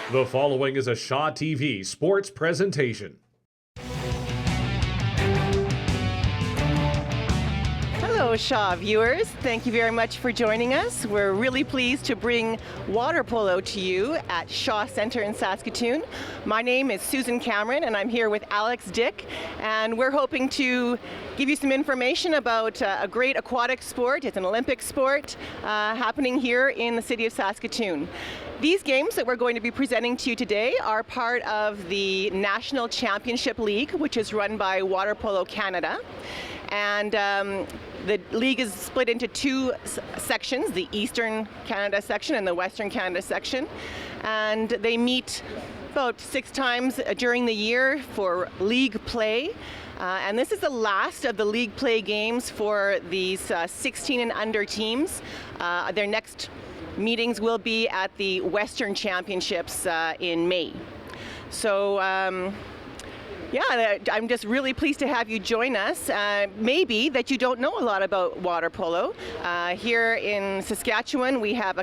The following is a Shaw TV sports presentation. Hello, Shaw viewers. Thank you very much for joining us. We're really pleased to bring water polo to you at Shaw Centre in Saskatoon. My name is Susan Cameron, and I'm here with Alex Dick, and we're hoping to give you some information about a great aquatic sport. It's an Olympic sport happening here in the city of Saskatoon. These games that we're going to be presenting to you today are part of the National Championship League, which is run by Water Polo Canada. And the league is split into two sections, the Eastern Canada section and the Western Canada section. And they meet about 6 times during the year for league play. And this is the last of the league play games for these 16 and under teams. Their next meetings will be at the Western Championships in May. So yeah, I'm just really pleased to have you join us. Maybe that you don't know a lot about water polo. Here in Saskatchewan, we have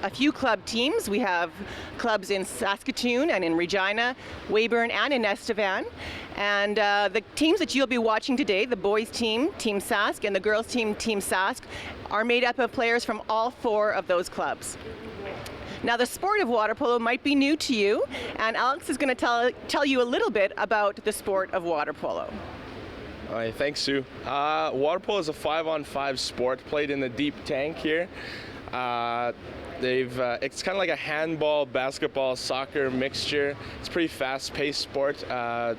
a few club teams. We have clubs in Saskatoon and in Regina, Weyburn, and in Estevan. And the teams that you'll be watching today, the boys team, Team Sask, and the girls team, Team Sask, are made up of players from all 4 of those clubs. Now, the sport of water polo might be new to you, and Alex is going to tell you a little bit about the sport of water polo. All right, thanks, Sue. Water polo is a 5-on-5 sport played in the deep tank here. It's kind of like a handball, basketball, soccer mixture. It's a pretty fast-paced sport.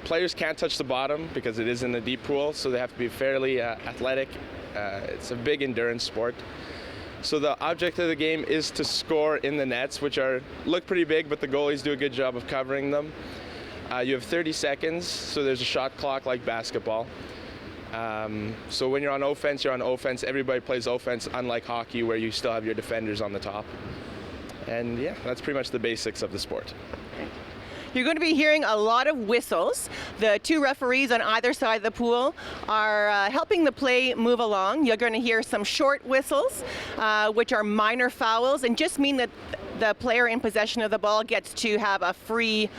Players can't touch the bottom because it is in the deep pool, so they have to be fairly athletic. It's a big endurance sport. So the object of the game is to score in the nets, which look pretty big, but the goalies do a good job of covering them. You have 30 seconds, so there's a shot clock like basketball. So when you're on offense, you're on offense. Everybody plays offense, unlike hockey, where you still have your defenders on the top. And yeah, that's pretty much the basics of the sport. You're going to be hearing a lot of whistles. The 2 referees on either side of the pool are helping the play move along. You're going to hear some short whistles, which are minor fouls, and just mean that the player in possession of the ball gets to have a free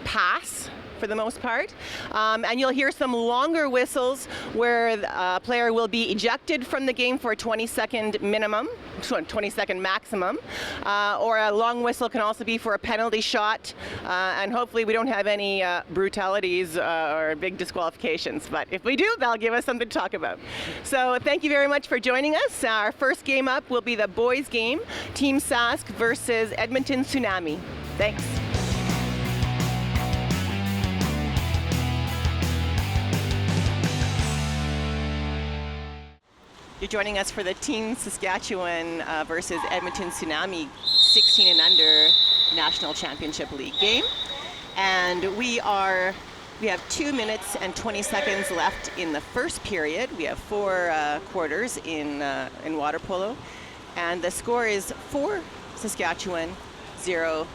pass for the most part. And you'll hear some longer whistles where a player will be ejected from the game for a 20-second minimum, 20-second maximum, or a long whistle can also be for a penalty shot, and hopefully we don't have any brutalities or big disqualifications, but if we do, that'll give us something to talk about. So thank you very much for joining us. Our first game up will be the boys game, Team Sask versus Edmonton Tsunami. Thanks. You're joining us for the Team Saskatchewan versus Edmonton Tsunami 16 and under National Championship League game. And we have 2 minutes and 20 seconds left in the first period. We have 4 quarters in water polo. And the score is 4 Saskatchewan, 0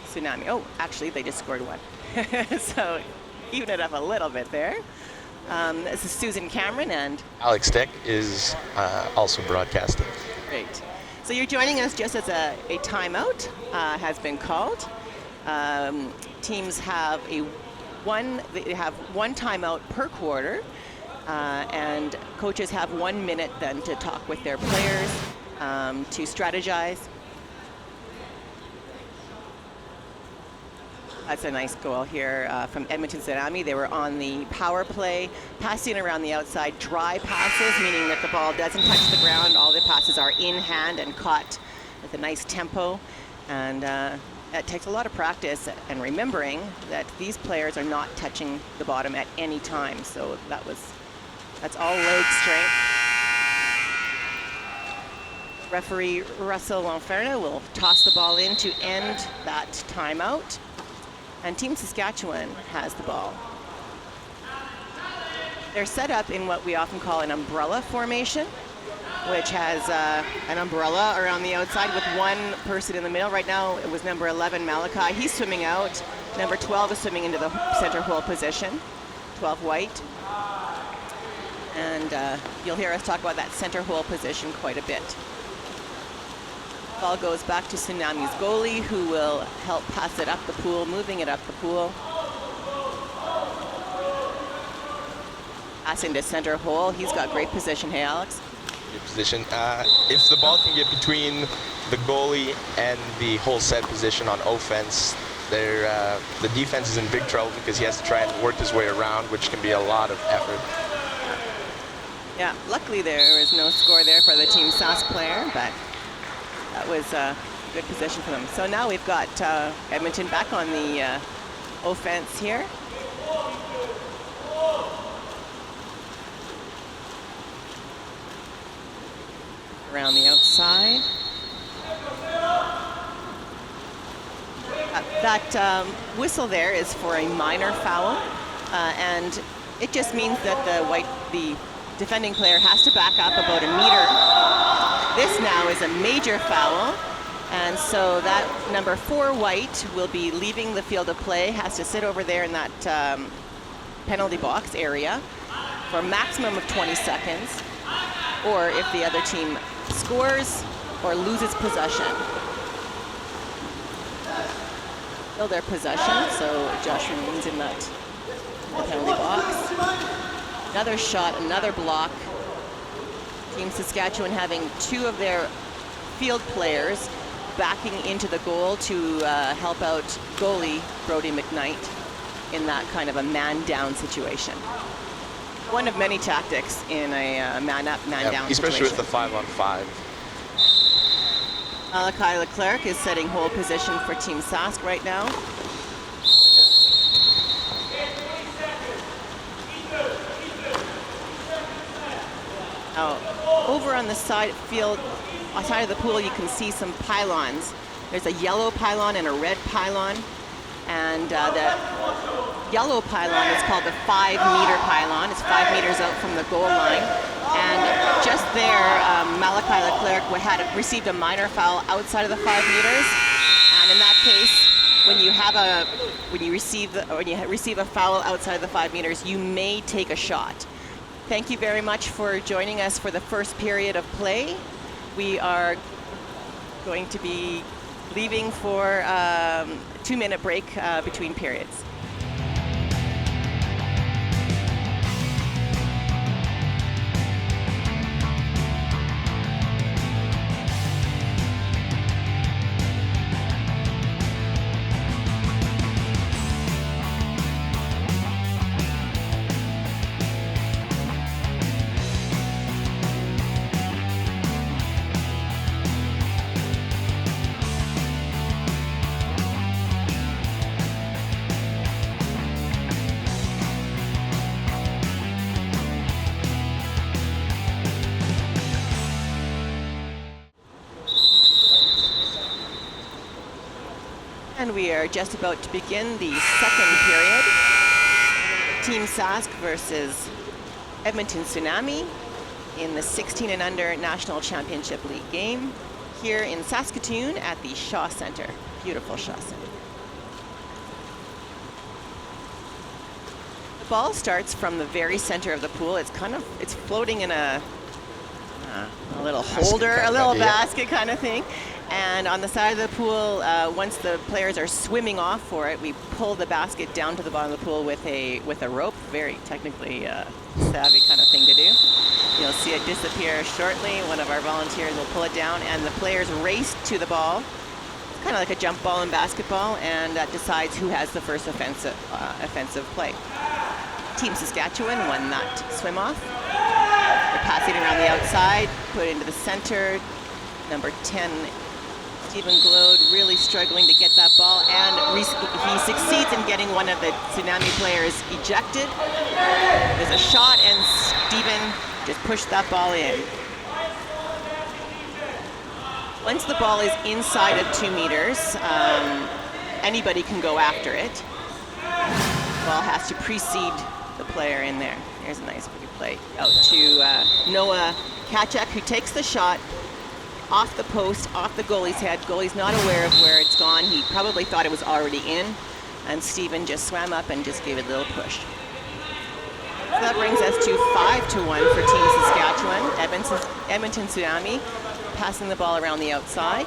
Tsunami. Oh, actually, they just scored 1. So even it up a little bit there. This is Susan Cameron and Alex Dick is also broadcasting. Great. So you're joining us just as a timeout has been called. Teams have one timeout per quarter, and coaches have 1 minute then to talk with their players, to strategize. That's a nice goal here from Edmonton Tsunami. They were on the power play, passing around the outside, dry passes, meaning that the ball doesn't touch the ground. All the passes are in hand and caught with a nice tempo. And it takes a lot of practice and remembering that these players are not touching the bottom at any time. So that's all leg strength. Referee Russell Lanferna will toss the ball in to end that timeout. And Team Saskatchewan has the ball. They're set up in what we often call an umbrella formation, which has an umbrella around the outside with 1 person in the middle. Right now it was number 11, Malachi. He's swimming out. Number 12 is swimming into the center hole position, 12 white. And you'll hear us talk about that center hole position quite a bit. Ball goes back to Tsunami's goalie, who will help pass it up the pool, moving it up the pool. Pass into center hole. He's got great position. Hey, Alex. Good position. If the ball can get between the goalie and the whole set position on offense, the defense is in big trouble because he has to try and work his way around, which can be a lot of effort. Yeah, luckily there was no score there for the Team Sask player, but that was a good position for them. So now we've got Edmonton back on the offense here. Around the outside. That whistle there is for a minor foul, and it just means that the defending player has to back up about a meter. This now is a major foul, and so that number 4 white will be leaving the field of play, has to sit over there in that penalty box area for a maximum of 20 seconds, or if the other team scores or loses possession. Still their possession, so Josh remains in the penalty box. Another shot, another block. Team Saskatchewan having 2 of their field players backing into the goal to help out goalie Brodie McKnight in that kind of a man-down situation. One of many tactics in a man-up, man-down especially situation. with the 5-on-5. Malachi Leclerc is setting hold position for Team Sask right now. Now, over on the side of the pool, you can see some pylons. There's a yellow pylon and a red pylon, and the yellow pylon is called the 5-meter pylon. It's 5 meters out from the goal line. And just there, Malachi Leclerc had received a minor foul outside of the 5 meters. And in that case, when you receive a foul outside of the 5 meters, you may take a shot. Thank you very much for joining us for the first period of play. We are going to be leaving for a 2-minute break between periods. And we are just about to begin the second period. Team Sask versus Edmonton Tsunami in the 16 and under National Championship League game here in Saskatoon at the Shaw Center. Beautiful Shaw Center. The ball starts from the very center of the pool. It's floating in a little holder, a little basket kind of thing. And on the side of the pool, once the players are swimming off for it, we pull the basket down to the bottom of the pool with a rope. Very technically savvy kind of thing to do. You'll see it disappear shortly. One of our volunteers will pull it down, and the players race to the ball. It's kind of like a jump ball in basketball, and that decides who has the first offensive play. Team Saskatchewan won that swim off. They're passing around the outside, put it into the center. Number 10. Stephen Glode really struggling to get that ball, and he succeeds in getting one of the Tsunami players ejected. There's a shot, and Stephen just pushed that ball in. Once the ball is inside of 2 meters, anybody can go after it. The ball has to precede the player in there. Here's a nice pretty play out to Noah Kachuk, who takes the shot off the post, off the goalie's head. Goalie's not aware of where it's gone. He probably thought it was already in, and Stephen just swam up and just gave it a little push. So that brings us to 5-1 for Team Saskatchewan. Edmonton Tsunami passing the ball around the outside.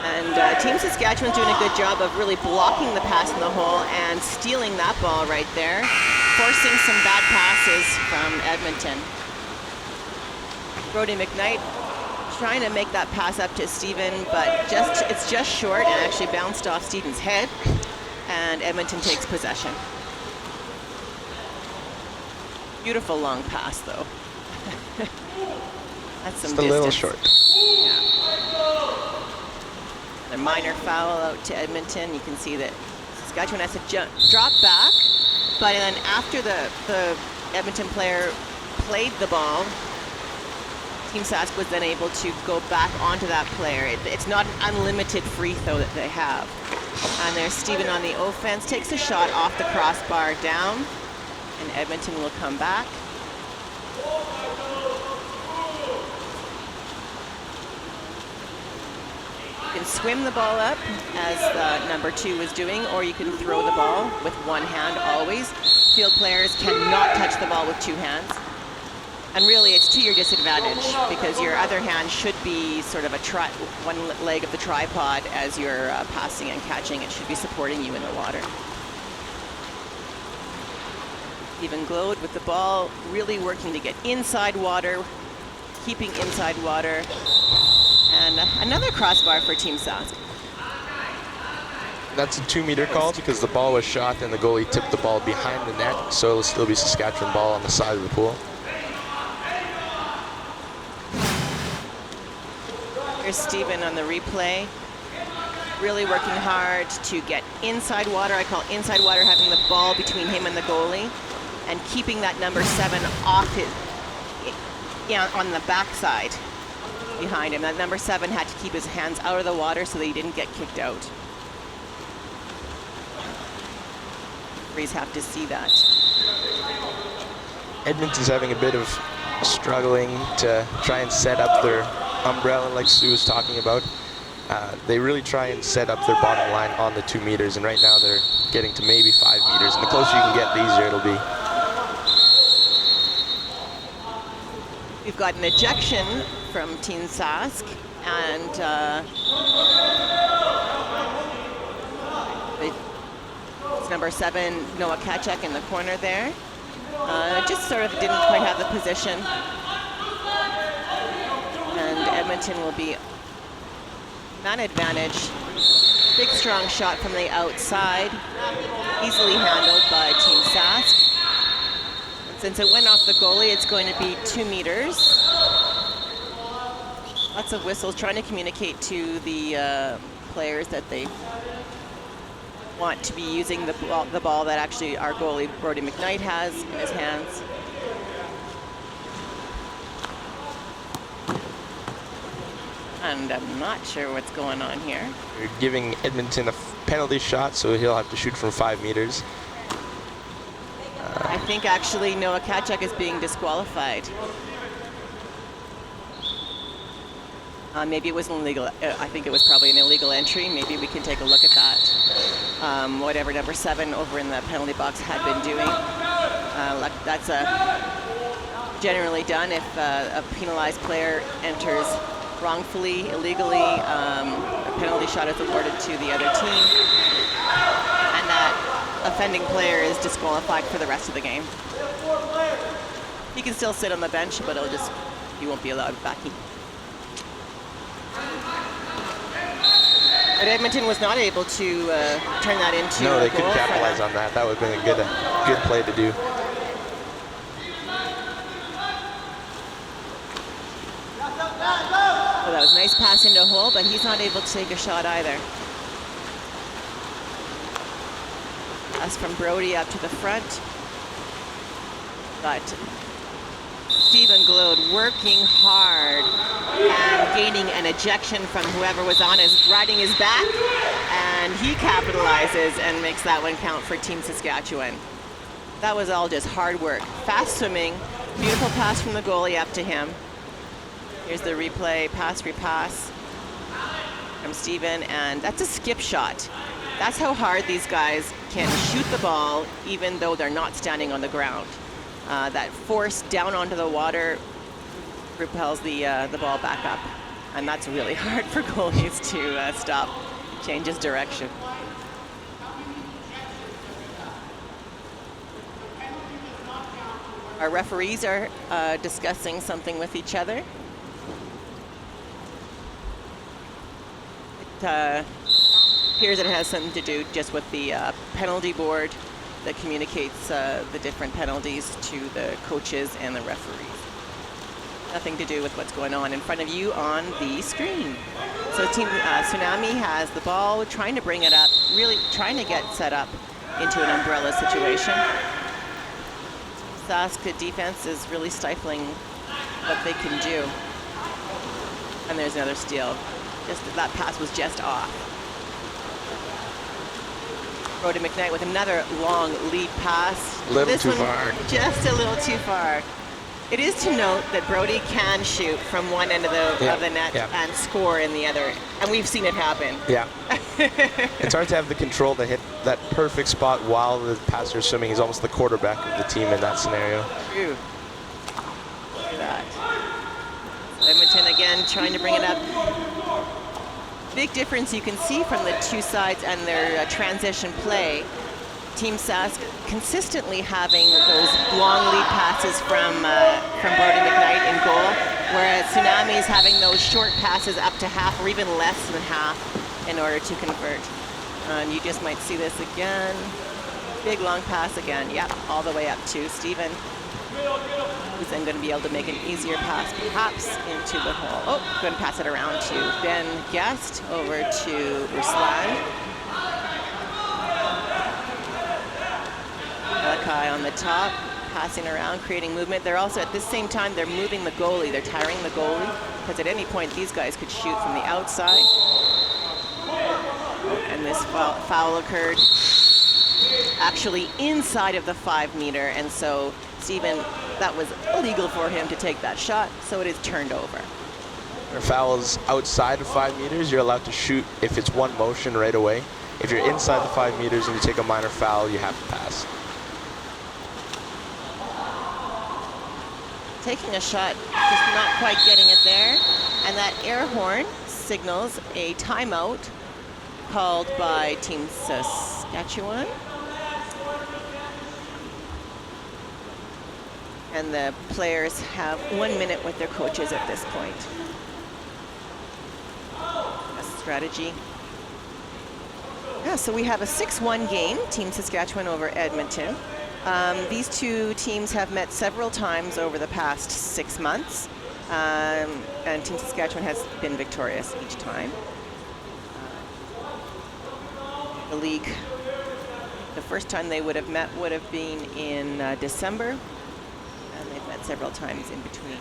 And Team Saskatchewan's doing a good job of really blocking the pass in the hole and stealing that ball right there, forcing some bad passes from Edmonton. Brody McKnight trying to make that pass up to Stephen, but it's just short and actually bounced off Stephen's head, and Edmonton takes possession. Beautiful long pass, though. That's some just a little short. Yeah. A minor foul out to Edmonton. You can see that Saskatchewan has to drop back, but then after the Edmonton player played the ball, Team Sask was then able to go back onto that player. It's not an unlimited free throw that they have. And there's Stephen on the offense, takes a shot off the crossbar down, and Edmonton will come back. You can swim the ball up, as number 2 was doing, or you can throw the ball with one hand always. Field players cannot touch the ball with 2 hands. And really, it's to your disadvantage, because your other hand should be sort of one leg of the tripod as you're passing and catching. It should be supporting you in the water. Stephen Glode with the ball, really working to get inside water, keeping inside water. And another crossbar for Team Sask. That's a 2-meter call because the ball was shot and the goalie tipped the ball behind the net, so it'll still be Saskatchewan ball on the side of the pool. Here's Stephen on the replay, really working hard to get inside water. I call inside water having the ball between him and the goalie, and keeping that number 7 off on the backside behind him. That number 7 had to keep his hands out of the water so that he didn't get kicked out. Referees have to see that. Edmonton's having a bit of struggling to try and set up their umbrella like Sue was talking about. They really try and set up their bottom line on the 2 meters, and right now they're getting to maybe 5 meters, and the closer you can get, the easier it'll be. We've got an ejection from Team Sask, and it's number 7, Noah Kachuk in the corner there. Just sort of didn't quite have the position. And Edmonton will be man advantage. Big strong shot from the outside, easily handled by Team Sask. And since it went off the goalie, it's going to be 2 meters. Lots of whistles trying to communicate to the players that they want to be using the ball that actually our goalie Brody McKnight has in his hands. And I'm not sure what's going on here. We're giving Edmonton a penalty shot, so he'll have to shoot from 5 meters. I think actually Noah Kachuk is being disqualified. Maybe it was an illegal, I think it was probably an illegal entry. Maybe we can take a look at that. Whatever number 7 over in the penalty box had been doing. That's generally done if a penalized player enters wrongfully, illegally. A penalty shot is awarded to the other team. And that offending player is disqualified for the rest of the game. He can still sit on the bench, but he won't be allowed back in. But Edmonton was not able to turn that into No, a they goal couldn't for capitalize them. on that. That would have been a good play to do. Oh, that was a nice pass into a hole, but he's not able to take a shot either. Pass from Brody up to the front. But Stephen Glode working hard and gaining an ejection from whoever was riding his back, and he capitalizes and makes that one count for Team Saskatchewan. That was all just hard work. Fast swimming, beautiful pass from the goalie up to him. Here's the replay, pass repass from Stephen, and that's a skip shot. That's how hard these guys can shoot the ball even though they're not standing on the ground. That force down onto the water propels the ball back up. And that's really hard for goalies to stop, change his direction. Our referees are discussing something with each other. It appears it has something to do just with the penalty board that communicates the different penalties to the coaches and the referees. Nothing to do with what's going on in front of you on the screen. So Team Tsunami has the ball, trying to bring it up, really trying to get set up into an umbrella situation. Sask defense is really stifling what they can do. And there's another steal. Just that pass was just off. Brody McKnight with another long lead pass. A little too far. Just a little too far. It is to note that Brody can shoot from one end of the net and score in the other, and we've seen it happen. Yeah. It's hard to have the control to hit that perfect spot while the passer is swimming. He's almost the quarterback of the team in that scenario. True. Look at that. Edmonton again trying to bring it up. Big difference you can see from the two sides and their transition play. Team Sask consistently having those long lead passes from Brody McKnight in goal, whereas Tsunami is having those short passes up to half or even less than half in order to convert. And you just might see this again. Big long pass again. Yep, all the way up to Steven, who's then going to be able to make an easier pass perhaps into the hole. Oh, going to pass it around to Ben Guest over to Ruslan. Malachi on the top, passing around, creating movement. They're also, at the same time, they're moving the goalie. They're tiring the goalie, because at any point, these guys could shoot from the outside. And this foul occurred actually inside of the 5 meter, and so Steven, that was illegal for him to take that shot, so it is turned over. For fouls outside of 5 meters, you're allowed to shoot if it's one motion right away. If you're inside the 5 meters and you take a minor foul, you have to pass. Taking a shot, just not quite getting it there. And that air horn signals a timeout called by Team Saskatchewan. And the players have 1 minute with their coaches at this point. That's the strategy. Yeah, so we have a 6-1 game, Team Saskatchewan over Edmonton. These two teams have met several times over the past 6 months, and Team Saskatchewan has been victorious each time. The league, the first time they would have met would have been in December, and they've met several times in between.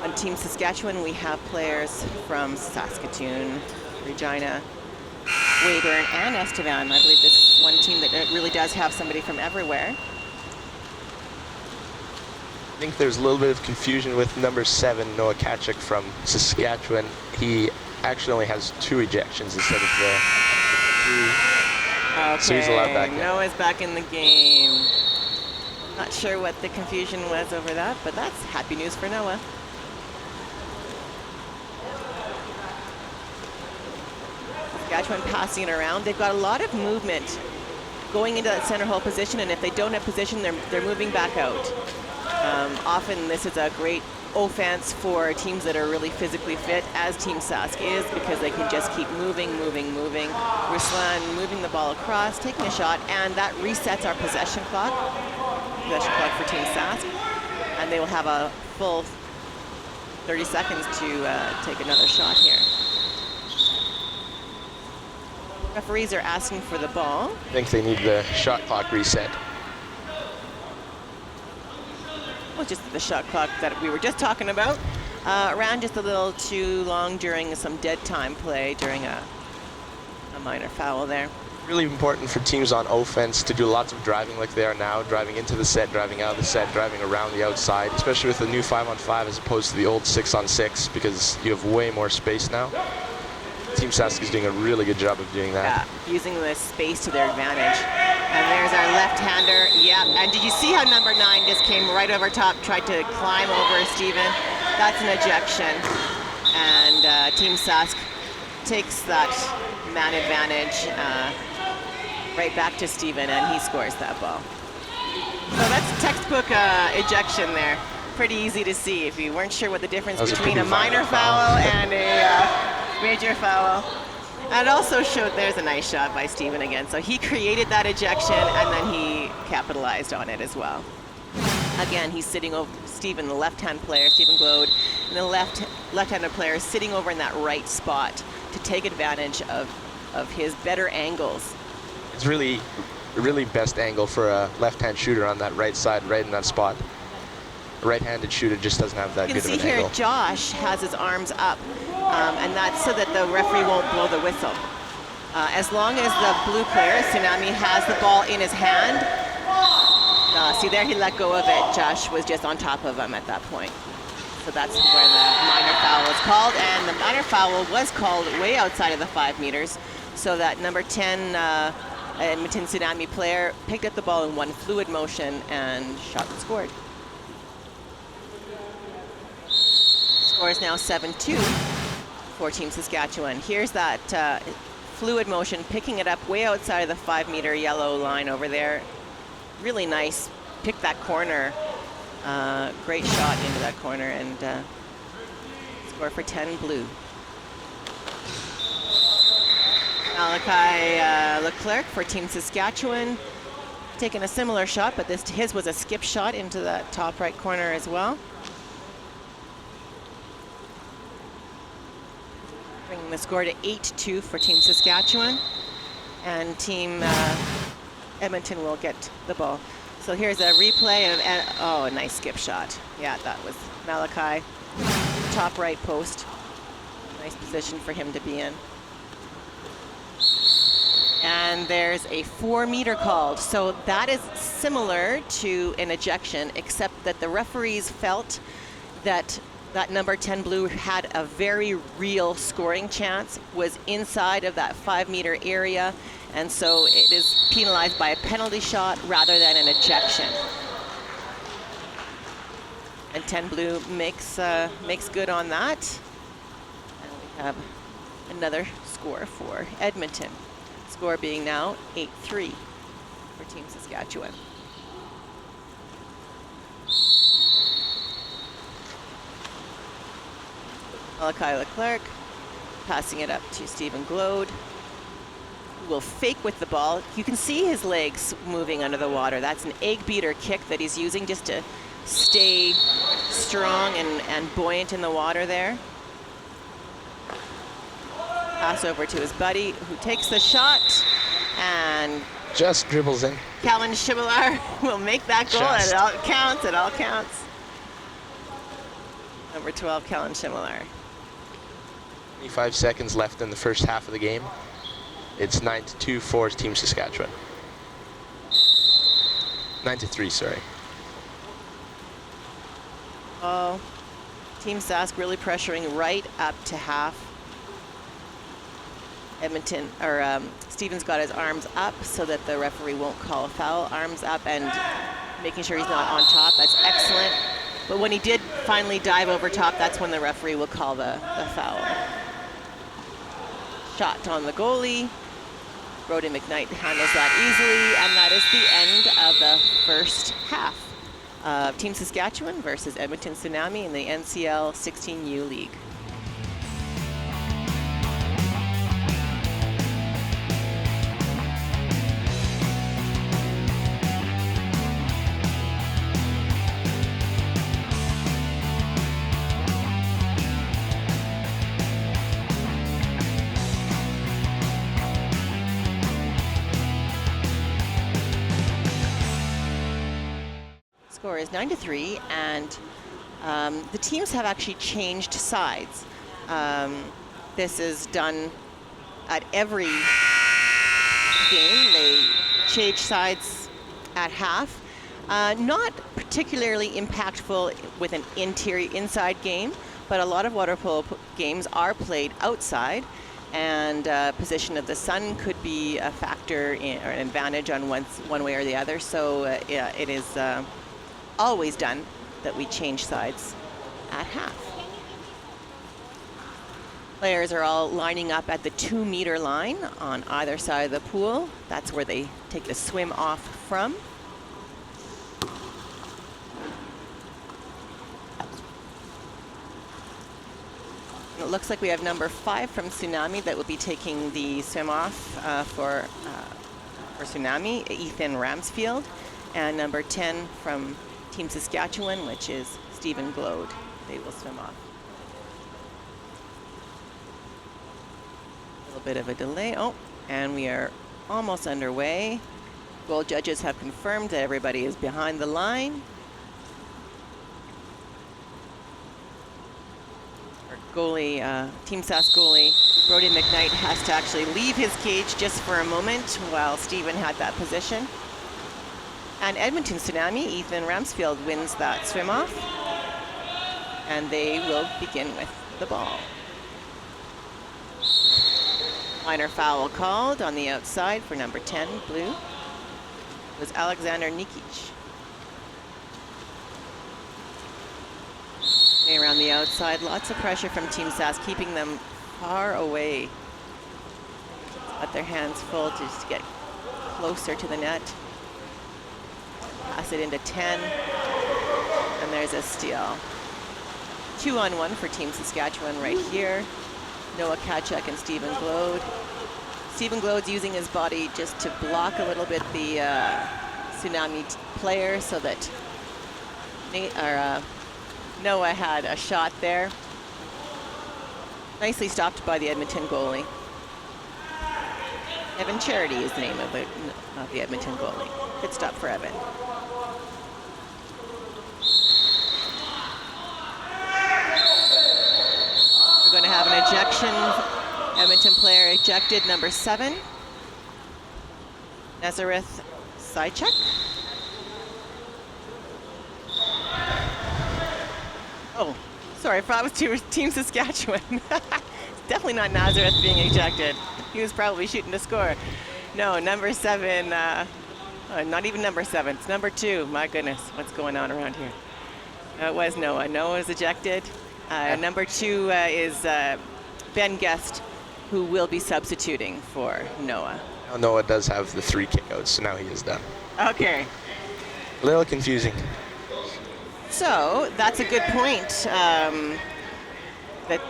On Team Saskatchewan, we have players from Saskatoon, Regina, Weyburn, and Estevan. I believe this is one team that really does have somebody from everywhere. I think there's a little bit of confusion with number 7, Noah Kachuk from Saskatchewan. He actually only has 2 ejections instead of the 3. Okay, So he's allowed back in. Noah's back in the game. Not sure what the confusion was over that, but that's happy news for Noah. Saskatchewan passing it around. They've got a lot of movement going into that center hole position, and if they don't have position, they're moving back out. Often this is a great offense for teams that are really physically fit, as Team Sask is, because they can just keep moving. Ruslan moving the ball across, taking a shot, and that resets our possession clock for Team Sask, and they will have a full 30 seconds to take another shot here. Referees are asking for the ball. I think they need the shot clock reset. Well, just the shot clock that we were just talking about. Ran just a little too long during some dead time play during a minor foul there. Really important for teams on offense to do lots of driving like they are now, driving into the set, driving out of the set, driving around the outside, especially with the new 5-on-5 as opposed to the old 6-on-6, because you have way more space now. Team Sask is doing a really good job of doing that. Yeah, using the space to their advantage. And there's our left-hander. Yeah, and did you see how number 9 just came right over top, tried to climb over Steven? That's an ejection. And Team Sask takes that man advantage right back to Steven, and he scores that ball. So that's textbook ejection there. Pretty easy to see if you weren't sure what the difference between a minor foul and a major foul. And it also showed, there's a nice shot by Steven again. So he created that ejection, and then he capitalized on it as well. Again, he's sitting over Steven, the left-hand player, Steven Glode, and the left-handed player sitting over in that right spot to take advantage of his better angles. It's really best angle for a left-hand shooter on that right side, right in that spot. A right-handed shooter just doesn't have that good of an angle. You can see here Josh has his arms up, and that's so that the referee won't blow the whistle. As long as the blue player, Tsunami, has the ball in his hand, see there, he let go of it. Josh was just on top of him at that point. So that's where the minor foul was called, and the minor foul was called way outside of the 5 meters, so that number 10 Edmonton Tsunami player picked up the ball in one fluid motion and shot and scored. Score is now 7-2 for Team Saskatchewan. Here's that fluid motion, picking it up way outside of the 5-meter yellow line over there. Really nice, picked that corner. Great shot into that corner, and score for 10 blue. Malachi Leclerc for Team Saskatchewan, taking a similar shot, but his was a skip shot into that top right corner as well. Bringing the score to 8-2 for Team Saskatchewan, and Team Edmonton will get the ball. So here's a replay, oh, a nice skip shot. Yeah, that was Malachi, top right post. Nice position for him to be in. And there's a 4-meter called. So that is similar to an ejection, except that the referees felt that that number 10 blue had a very real scoring chance, was inside of that 5-meter area, and so it is penalized by a penalty shot rather than an ejection. And 10 blue makes good on that. And we have another score for Edmonton. Score being now 8-3 for Team Saskatchewan. Malachi Leclerc passing it up to Steven Glode, who will fake with the ball. You can see his legs moving under the water. That's an egg beater kick that he's using just to stay strong and buoyant in the water there. Pass over to his buddy, who takes the shot and just dribbles in. Calvin Chimillard will make that goal. It all counts. It all counts. Number 12, Calvin Chimillard. 25 seconds left in the first half of the game. It's 9-2 for Team Saskatchewan. 9-3, sorry. Oh, Team Sask really pressuring right up to half. Edmonton, or Steven's got his arms up so that the referee won't call a foul. Arms up and making sure he's not on top. That's excellent. But when he did finally dive over top, that's when the referee will call the foul. Shot on the goalie. Brody McKnight handles that easily, and that is the end of the first half of Team Saskatchewan versus Edmonton Tsunami in the NCL 16U League. Score is 9-3, and the teams have actually changed sides. This is done at every game. They changed sides at half. Not particularly impactful with an inside game, but a lot of water polo games are played outside, and position of the sun could be a factor or an advantage on one way or the other. So yeah, it is always done that we change sides at half. Players are all lining up at the 2-meter line on either side of the pool. That's where they take the swim off from. And it looks like we have number 5 from Tsunami that will be taking the swim off for Tsunami, Ethan Ramsfield, and number 10 from Team Saskatchewan, which is Stephen Glode. They will swim off. A little bit of a delay. Oh, and we are almost underway. Goal judges have confirmed that everybody is behind the line. Our goalie, Team Sask goalie, Brody McKnight, has to actually leave his cage just for a moment while Stephen had that position. And Edmonton Tsunami, Ethan Ramsfield wins that swim off. And they will begin with the ball. Minor foul called on the outside for number 10, blue. It was Alexander Nikic. Around the outside, lots of pressure from Team Sask, keeping them far away. Let their hands full just to get closer to the net. Pass it into 10, and there's a steal. 2-on-1 for Team Saskatchewan right here. Noah Kachuk and Stephen Glode. Stephen Glode's using his body just to block a little bit the Tsunami player so that Noah had a shot there. Nicely stopped by the Edmonton goalie. Evan Charity is the name of the Edmonton goalie. Good stop for Evan. We're going to have an ejection. Edmonton player ejected, number 7. Nazareth Sychek. Oh, sorry, I thought it was Team Saskatchewan. Definitely not Nazareth being ejected. He was probably shooting to score. No, number 7, not even number 7, it's number 2. My goodness, what's going on around here? It was Noah. Noah was ejected. Number 2 is Ben Guest, who will be substituting for Noah. Now Noah does have the 3 kickouts, so now he is done. Okay. A little confusing. So that's a good point. That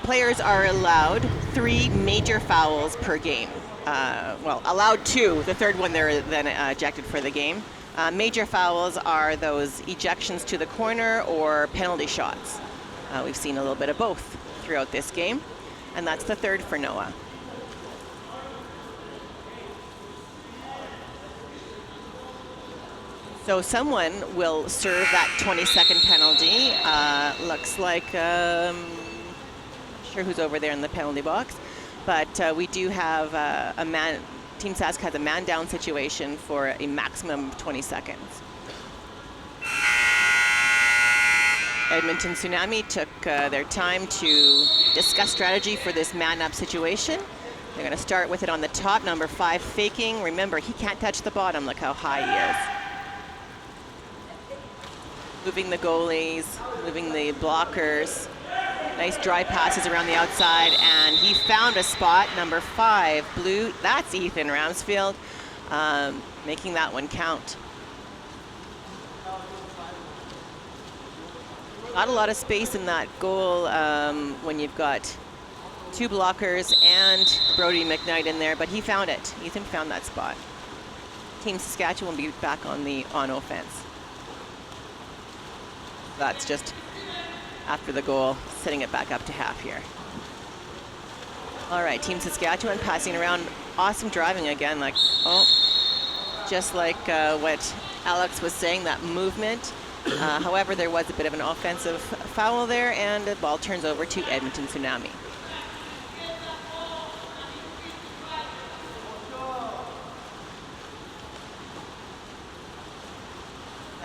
players are allowed 3 major fouls per game. Well, allowed 2. The third one they're then ejected for the game. Major fouls are those ejections to the corner or penalty shots. We've seen a little bit of both throughout this game, and that's the 3rd for Noah. So someone will serve that 20-second penalty. Looks like, not sure who's over there in the penalty box, but we do have a man. Team Sask has a man-down situation for a maximum of 20 seconds. Edmonton Tsunami took their time to discuss strategy for this man-up situation. They're going to start with it on the top, number 5 faking. Remember, he can't touch the bottom. Look how high he is. Moving the goalies, moving the blockers. Nice dry passes around the outside, and he found a spot, number 5, blue. That's Ethan Ramsfield, making that one count. Not a lot of space in that goal when you've got 2 blockers and Brody McKnight in there, but he found it. Ethan found that spot. Team Saskatchewan will be back on offense. That's just after the goal, setting it back up to half here. All right, Team Saskatchewan passing around. Awesome driving again, just like what Alex was saying, that movement. However, there was a bit of an offensive foul there, and the ball turns over to Edmonton Tsunami.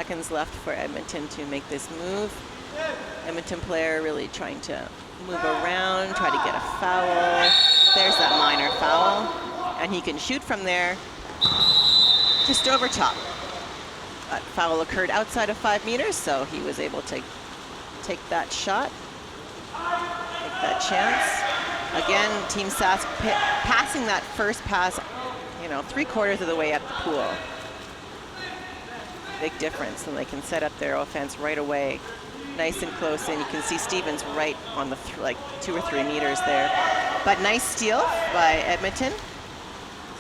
seconds left for Edmonton to make this move. Edmonton player really trying to move around, try to get a foul. There's that minor foul. And he can shoot from there, just over top. That foul occurred outside of 5 meters, so he was able to take that shot, take that chance. Again, Team Sask passing that first pass, 3/4 of the way up the pool. Big difference, and they can set up their offense right away. Nice and close, and you can see Stevens right on the 2 or 3 meters there. But nice steal by Edmonton.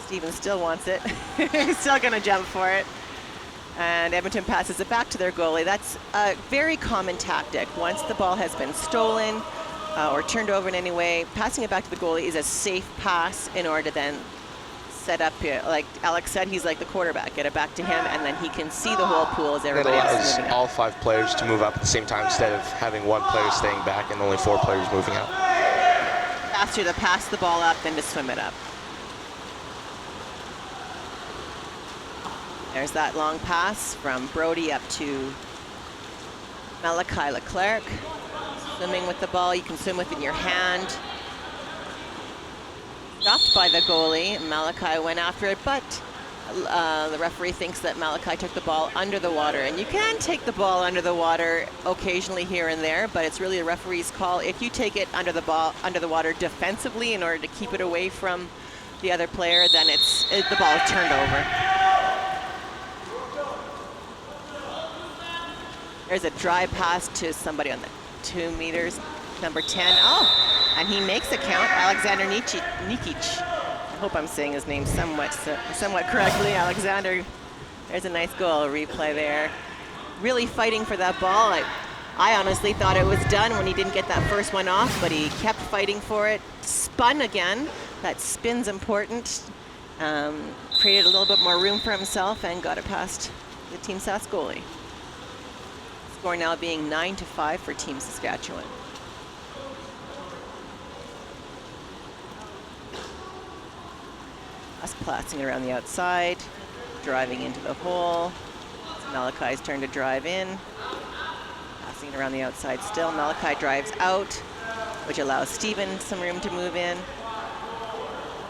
Stevens still wants it. He's still gonna jump for it. And Edmonton passes it back to their goalie. That's a very common tactic. Once the ball has been stolen or turned over in any way, passing it back to the goalie is a safe pass in order to then set up here. Like Alex said, he's like the quarterback. Get it back to him, and then he can see the whole pool as everybody else is moving up. It allows all 5 players to move up at the same time instead of having 1 player staying back and only 4 players moving out. Faster to pass the ball up than to swim it up. There's that long pass from Brody up to Malachi Leclerc. Swimming with the ball, you can swim with it in your hand. Stopped by the goalie. Malachi went after it, but the referee thinks that Malachi took the ball under the water. And you can take the ball under the water occasionally here and there, but it's really a referee's call. If you take it under the water defensively in order to keep it away from the other player, then the ball is turned over. There's a dry pass to somebody on the 2 meters, number 10. Oh, and he makes a count, Alexander Nikic. I hope I'm saying his name somewhat correctly. Alexander, there's a nice goal replay there. Really fighting for that ball. I honestly thought it was done when he didn't get that first one off, but he kept fighting for it. Spun again. That spin's important. Created a little bit more room for himself and got it past the Team Sask goalie. Score now being 9-5 for Team Saskatchewan. Us platzing around the outside, driving into the hole. It's Malachi's turn to drive in. Passing it around the outside still. Malachi drives out, which allows Steven some room to move in.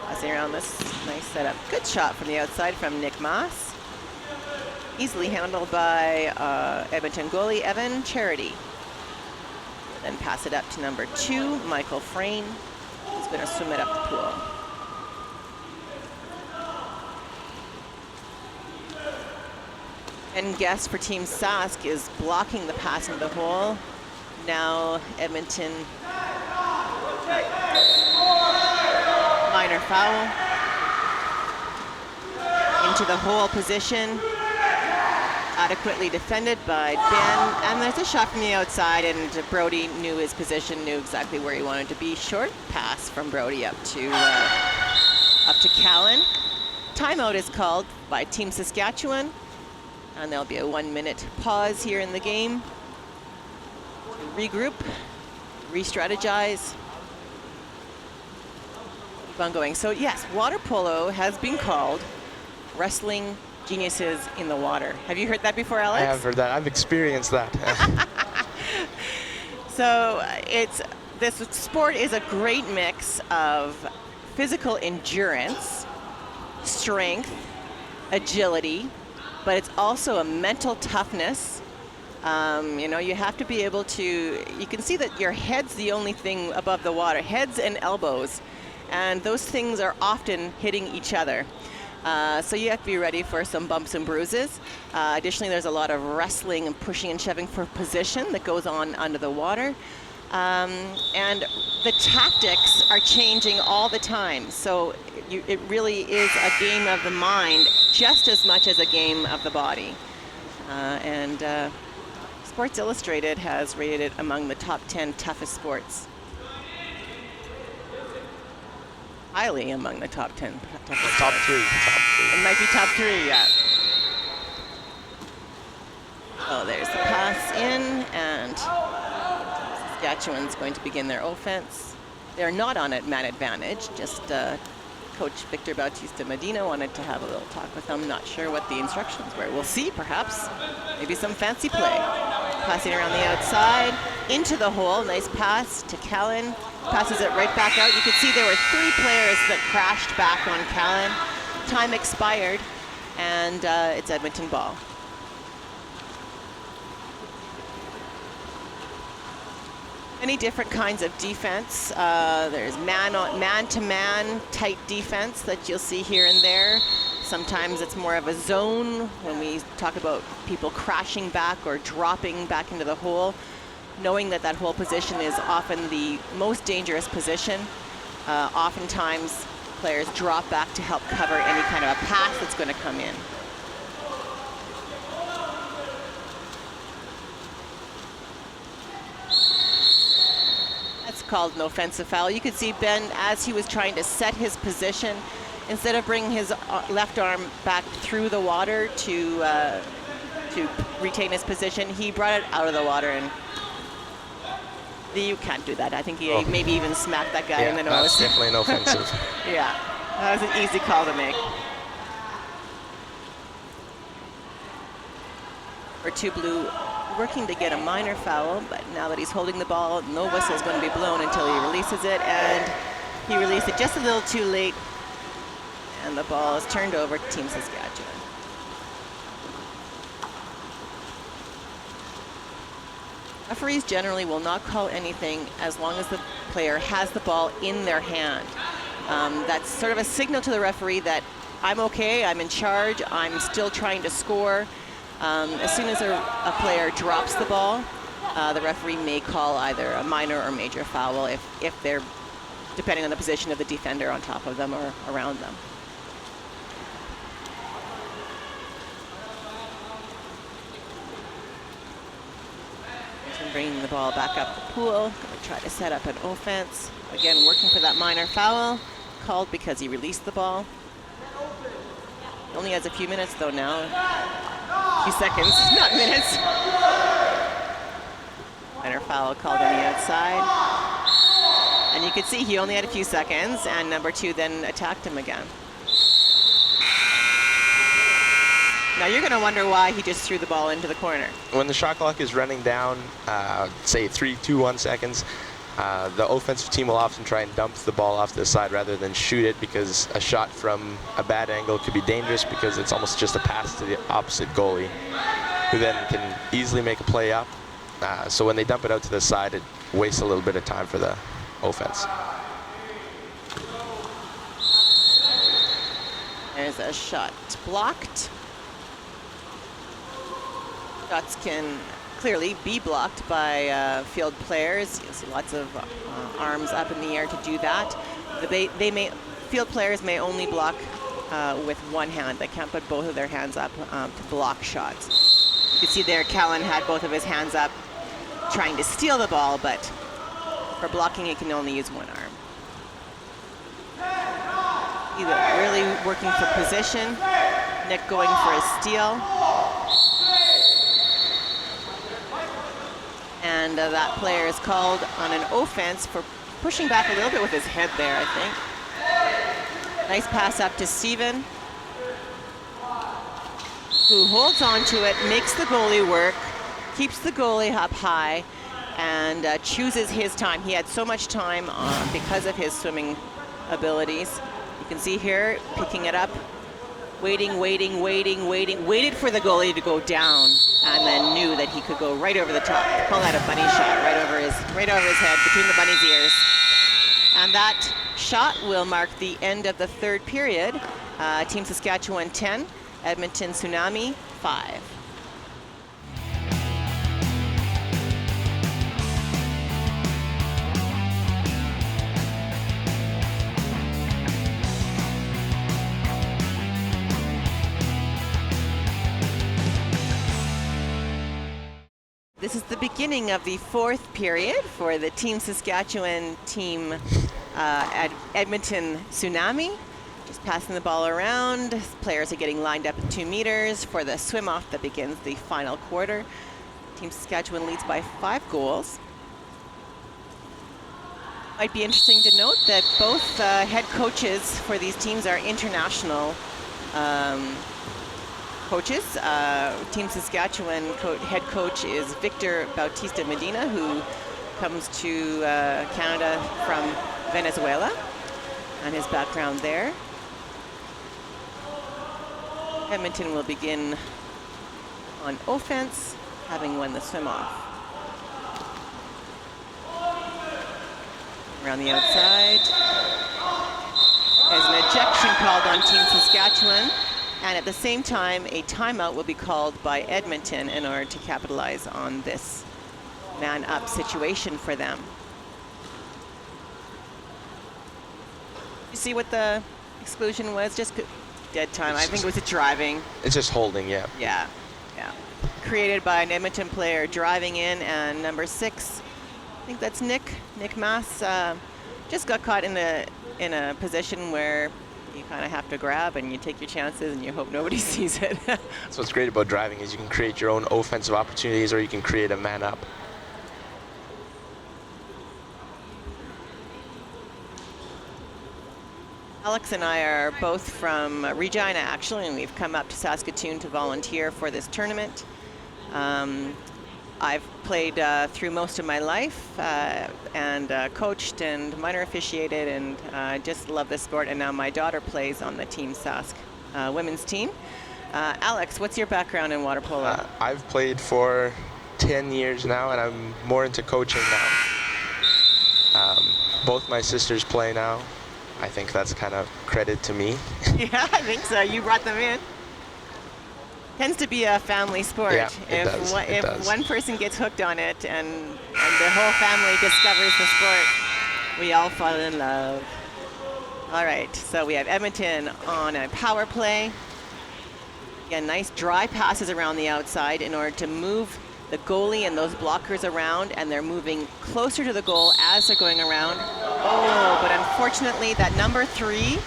Passing around this nice setup. Good shot from the outside from Nick Maas. Easily handled by Edmonton goalie Evan Charity. Then pass it up to number 2, Michael Frayne, who's going to swim it up the pool. And guess for Team Sask is blocking the pass into the hole. Now Edmonton, minor foul. Into the hole position. Adequately defended by Ben, and there's a shot from the outside, and Brody knew his position, knew exactly where he wanted to be. Short pass from Brody up to Callan. Timeout is called by Team Saskatchewan, and there'll be a 1-minute pause here in the game to regroup, re-strategize, keep on going. So yes, water polo has been called wrestling geniuses in the water. Have you heard that before, Alex? I have heard that. I've experienced that. So this sport is a great mix of physical endurance, strength, agility, but it's also a mental toughness. You have to be able to, you can see that your head's the only thing above the water, heads and elbows, and those things are often hitting each other. So you have to be ready for some bumps and bruises. Additionally, there's a lot of wrestling and pushing and shoving for position that goes on under the water. And the tactics are changing all the time. So it really is a game of the mind just as much as a game of the body. Sports Illustrated has rated it among the top 10 toughest sports. Highly among the top 10. Top three. It might be top 3, yeah. Oh, there's the pass in, and Saskatchewan's going to begin their offense. They're not on a man advantage, just Coach Victor Bautista Medina wanted to have a little talk with them. Not sure what the instructions were. We'll see, perhaps. Maybe some fancy play. Passing around the outside, into the hole. Nice pass to Callan. Passes it right back out. You could see there were 3 players that crashed back on Callan. Time expired, and it's Edmonton ball. Many different kinds of defense. There's man-to-man tight defense that you'll see here and there. Sometimes it's more of a zone when we talk about people crashing back or dropping back into the hole, knowing that that hole position is often the most dangerous position. Oftentimes players drop back to help cover any kind of a pass that's going to come in. That's called an offensive foul. You could see Ben, as he was trying to set his position, instead of bringing his left arm back through the water to retain his position, he brought it out of the water, and you can't do that. I think he maybe even smacked that guy in the nose. That's definitely an offensive. Yeah, that was an easy call to make. For Two Blue working to get a minor foul, but now that he's holding the ball, no whistle is going to be blown until he releases it, and he released it just a little too late, and the ball is turned over to Team Saskatchewan. Referees generally will not call anything as long as the player has the ball in their hand. That's sort of a signal to the referee that I'm okay, I'm in charge, I'm still trying to score. As soon as a player drops the ball, the referee may call either a minor or major foul if they're, depending on the position of the defender on top of them or around them. Bringing the ball back up the pool, going to try to set up an offense. Again, working for that minor foul, called because he released the ball. He only has a few minutes though now. A few seconds, not minutes. Minor foul called on the outside. And you could see he only had a few seconds, and number 2 then attacked him again. Now you're going to wonder why he just threw the ball into the corner. When the shot clock is running down, say 3, 2, 1 seconds, the offensive team will often try and dump the ball off to the side rather than shoot it, because a shot from a bad angle could be dangerous because it's almost just a pass to the opposite goalie, who then can easily make a play up. So when they dump it out to the side, it wastes a little bit of time for the offense. There's a shot blocked. Shots can clearly be blocked by field players. You see lots of arms up in the air to do that. Field players may only block with one hand. They can't put both of their hands up to block shots. You can see there Callan had both of his hands up trying to steal the ball, but for blocking he can only use one arm. Either really working for position. Nick going for a steal. And that player is called on an offense for pushing back a little bit with his head there, I think. Nice pass up to Steven, who holds on to it, makes the goalie work, keeps the goalie up high, and chooses his time. He had so much time because of his swimming abilities. You can see here, picking it up, waited for the goalie to go down, and then knew that he could go right over the top, pull out a bunny shot right over his head, between the bunny's ears. And that shot will mark the end of the third period. Team Saskatchewan 10, Edmonton Tsunami 5. This is the beginning of the fourth period for the Team Saskatchewan team at Edmonton Tsunami. Just passing the ball around. Players are getting lined up at 2 meters for the swim-off that begins the final quarter. Team Saskatchewan leads by 5 goals. Might be interesting to note that both head coaches for these teams are international coaches. Team Saskatchewan head coach is Victor Bautista Medina, who comes to Canada from Venezuela, and his background there. Edmonton will begin on offense, having won the swim-off. Around the outside. There's an ejection called on Team Saskatchewan, and at the same time, a timeout will be called by Edmonton in order to capitalize on this man-up situation for them. You see what the exclusion was? Just dead time. I think it was a driving. It's just holding, yeah. Yeah. Created by an Edmonton player driving in, and number 6, I think that's Nick Mass, just got caught in a position where you kind of have to grab and you take your chances and you hope nobody sees it. That's what's great about driving, is you can create your own offensive opportunities, or you can create a man up. Alex and I are both from Regina, actually, and we've come up to Saskatoon to volunteer for this tournament. I've played through most of my life and coached and minor officiated, and I just love this sport. And now my daughter plays on the Team Sask women's team. Alex, what's your background in water polo? I've played for 10 years now, and I'm more into coaching now. Both my sisters play now. I think that's kind of credit to me. Yeah, I think so. You brought them in. Tends to be a family sport. Yeah, if one person gets hooked on it and the whole family discovers the sport, we all fall in love. All right, so we have Edmonton on a power play. Again, nice dry passes around the outside in order to move the goalie and those blockers around, and they're moving closer to the goal as they're going around. Oh, but unfortunately that number 3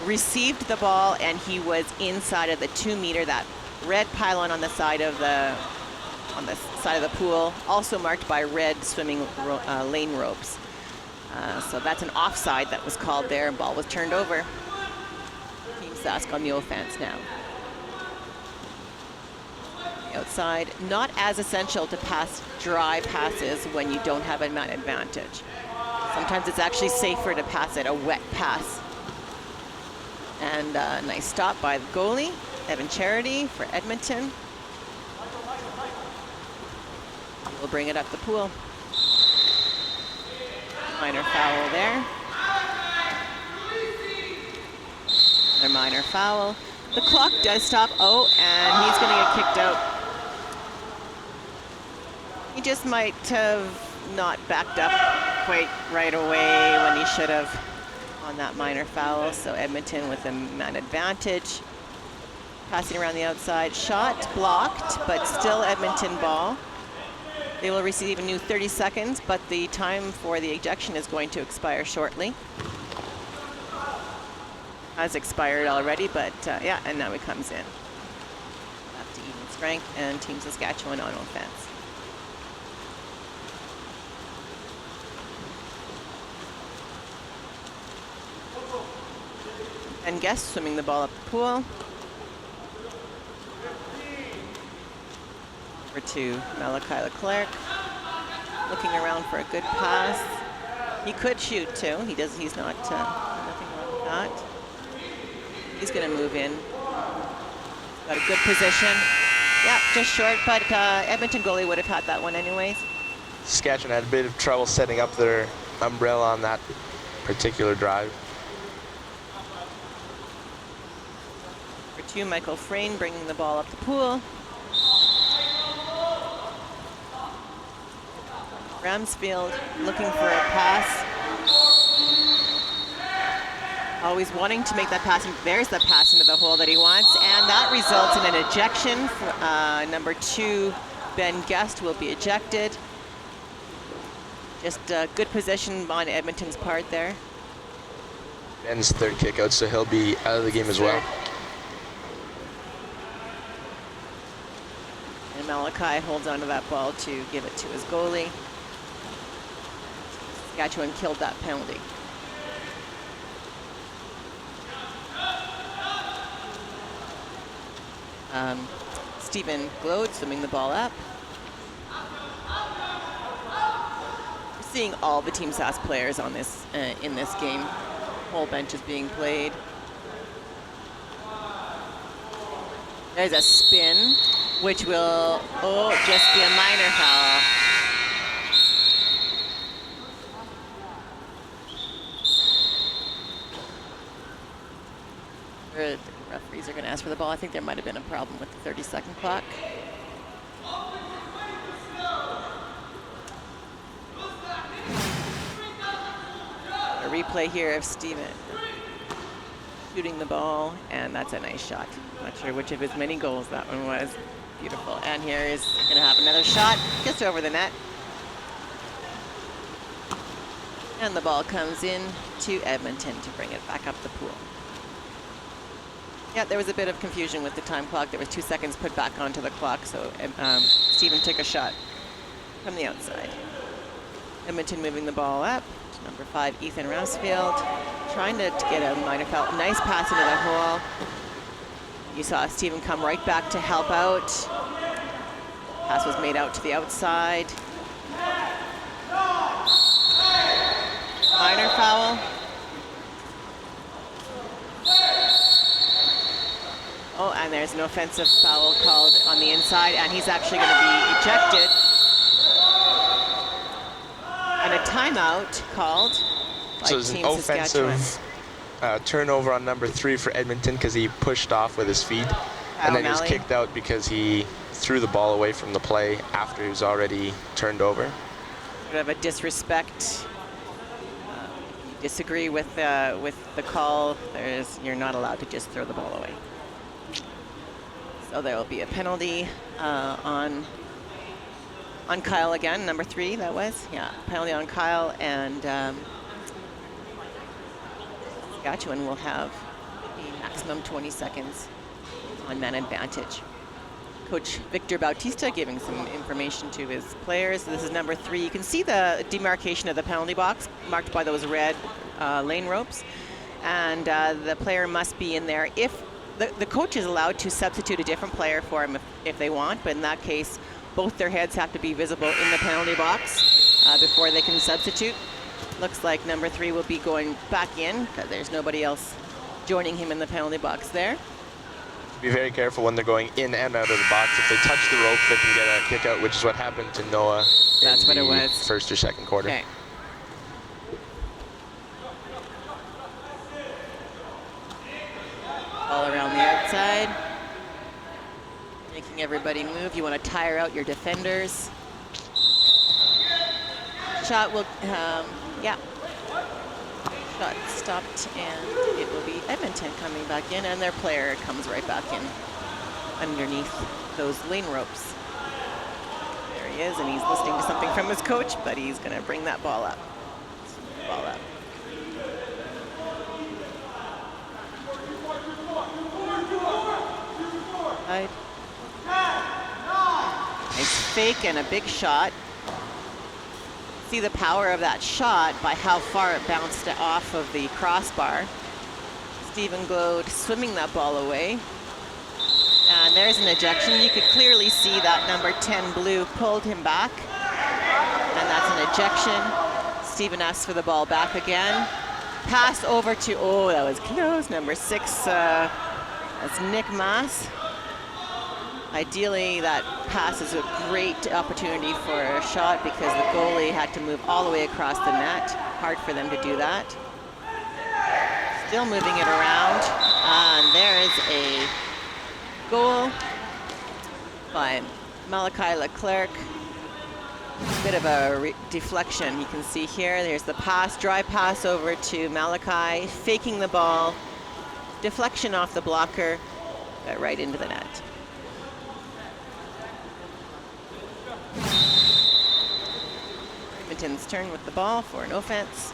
received the ball and he was inside of the 2-meter, that red pylon on the side of the pool, also marked by red swimming lane ropes. So that's an offside that was called there, and ball was turned over. Team Sask on the offense now. Outside, not as essential to pass dry passes when you don't have a man advantage. Sometimes it's actually safer to pass it, a wet pass. And a nice stop by the goalie, Evan Charity for Edmonton. We'll bring it up the pool. Minor foul there. Another minor foul. The clock does stop. Oh, and he's going to get kicked out. He just might have not backed up quite right away when he should have on that minor foul. So Edmonton with a man advantage. Passing around the outside. Shot blocked, but still Edmonton ball. They will receive a new 30 seconds, but the time for the ejection is going to expire shortly. Has expired already, but yeah, and now he comes in. Back to even strength, and Team Saskatchewan on offense. And Guest swimming the ball up the pool. Over to Malachi Leclerc, looking around for a good pass. He could shoot too. He's not nothing wrong with that. He's going to move in. Got a good position. Yeah, just short, but Edmonton goalie would have had that one anyways. Saskatchewan had a bit of trouble setting up their umbrella on that particular drive. For 2, Michael Frayne bringing the ball up the pool. Ramsfield looking for a pass. Always wanting to make that pass. There's the pass into the hole that he wants, and that results in an ejection. Number 2, Ben Guest, will be ejected. Just a good position on Edmonton's part there. Ben's third kick out, so he'll be out of the game as well. And Malachi holds onto that ball to give it to his goalie. Saskatchewan killed that penalty. Stephen Glode swimming the ball up. We're seeing all the Team Sask players on this in this game. Whole bench is being played. There's a spin, which will just be a minor foul. The referees are going to ask for the ball. I think there might have been a problem with the 30-second clock. A replay here of Steven shooting the ball, and that's a nice shot. Not sure which of his many goals that one was. Beautiful. And here is going to have another shot just over the net. And the ball comes in to Edmonton to bring it back up the pool. Yeah, there was a bit of confusion with the time clock. There was 2 seconds put back onto the clock, so Stephen took a shot from the outside. Edmonton moving the ball up to number 5, Ethan Rousfield, trying to get a minor foul. Nice pass into the hole. You saw Stephen come right back to help out. Pass was made out to the outside. Minor foul. Oh, and there's an offensive foul called on the inside, and he's actually going to be ejected. And a timeout called by So there's an Team Saskatchewan. offensive turnover on number 3 for Edmonton because he pushed off with his feet. And then he was O'Malley. kicked out because he threw the ball away from the play after he was already turned over. Bit of a disrespect. If you disagree with the call, you're not allowed to just throw the ball away. So there will be a penalty on Kyle again, number 3 that was. Yeah, penalty on Kyle, and Saskatchewan will have a maximum 20 seconds on man advantage. Coach Victor Bautista giving some information to his players. This is number 3. You can see the demarcation of the penalty box marked by those red lane ropes, and the player must be in there. If the coach is allowed to substitute a different player for him if they want, but in that case, both their heads have to be visible in the penalty box before they can substitute. Looks like number 3 will be going back in because there's nobody else joining him in the penalty box there. Be very careful when they're going in and out of the box. If they touch the rope, they can get a kick out, which is what happened to Noah That's what it in the was. first or second quarter. Okay. All around the outside. Making everybody move. You want to tire out your defenders. Shot will, yeah. Shot stopped, and it will be Edmonton coming back in, and their player comes right back in underneath those lane ropes. There he is, and he's listening to something from his coach, but he's going to bring that ball up. Ball up. Side. Nice fake and a big shot. See the power of that shot by how far it bounced off of the crossbar. Stephen Glode swimming that ball away. And there's an ejection. You could clearly see that number 10 blue pulled him back. And that's an ejection. Stephen asks for the ball back again. Pass over to, oh, that was close. Number 6, that's Nick Maas. Ideally, that pass is a great opportunity for a shot because the goalie had to move all the way across the net. Hard for them to do that. Still moving it around. And there is a goal by Malachi Leclerc. Bit of a deflection you can see here. There's the pass, dry pass over to Malachi, faking the ball. Deflection off the blocker, but right into the net. Edmonton's turn with the ball for an offense.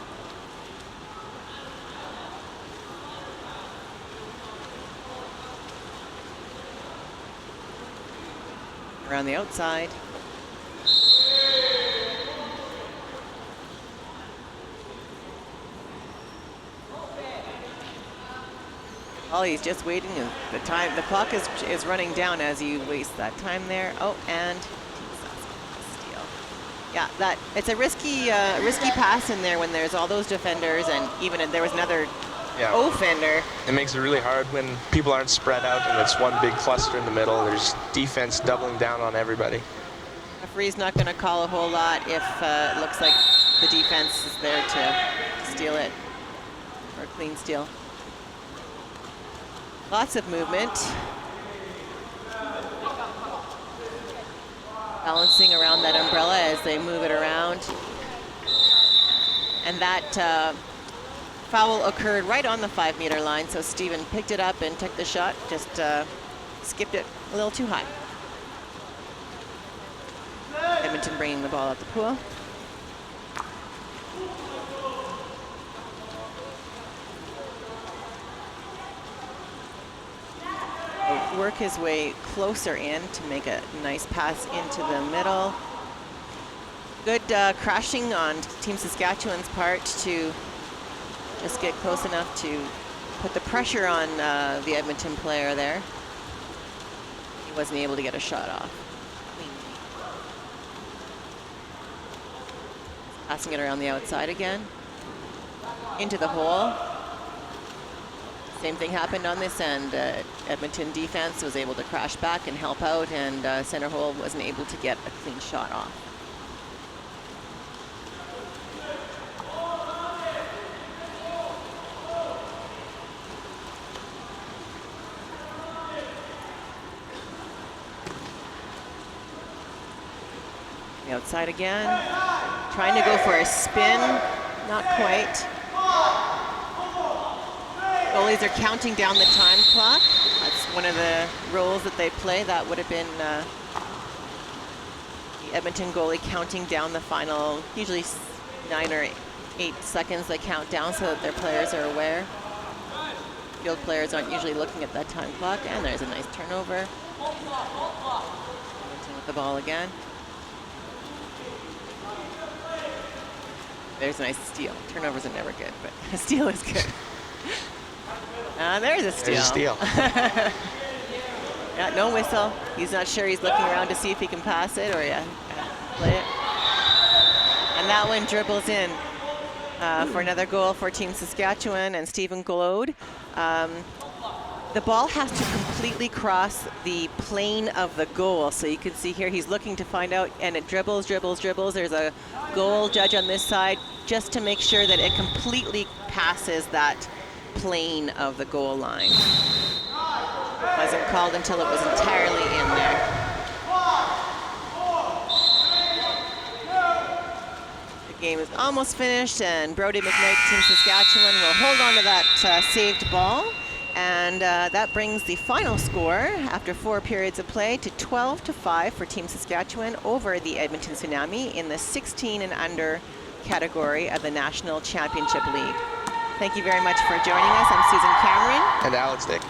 Around the outside. All he's just waiting. The clock is running down as you waste that time there. Oh, and steal. Yeah, it's a risky pass in there when there's all those defenders, and even there was another offender. It makes it really hard when people aren't spread out and it's one big cluster in the middle. There's defense doubling down on everybody. Referee's not going to call a whole lot if it looks like the defense is there to steal it, or clean steal. Lots of movement. Balancing around that umbrella as they move it around. And that foul occurred right on the 5-meter line, so Stephen picked it up and took the shot, just skipped it a little too high. Edmonton bringing the ball out the pool. Work his way closer in to make a nice pass into the middle. Good crashing on Team Saskatchewan's part to just get close enough to put the pressure on the Edmonton player there. He wasn't able to get a shot off. Passing it around the outside again. Into the hole. Same thing happened on this end. Edmonton defense was able to crash back and help out, and center hole wasn't able to get a clean shot off. The outside again. Trying to go for a spin, not quite. Goalies are counting down the time clock. That's one of the roles that they play. That would have been the Edmonton goalie counting down the final, usually 9 or 8 seconds they count down so that their players are aware. Field players aren't usually looking at that time clock, and there's a nice turnover. Edmonton with the ball again. There's a nice steal. Turnovers are never good, but a steal is good. There's a steal. There's a steal. Yeah, no whistle. He's not sure. He's looking around to see if he can pass it or play it. And that one dribbles in for another goal for Team Saskatchewan and Stephen Glode. The ball has to completely cross the plane of the goal. So you can see here he's looking to find out, and it dribbles, dribbles, dribbles. There's a goal judge on this side just to make sure that it completely passes that plane of the goal line. Wasn't called until it was entirely in there. The game is almost finished, and Brody McKnight, Team Saskatchewan, will hold on to that saved ball. And that brings the final score after 4 periods of play to 12-5 for Team Saskatchewan over the Edmonton Tsunami in the 16 and under category of the National Championship League. Thank you very much for joining us. I'm Susan Cameron. And Alex Dick.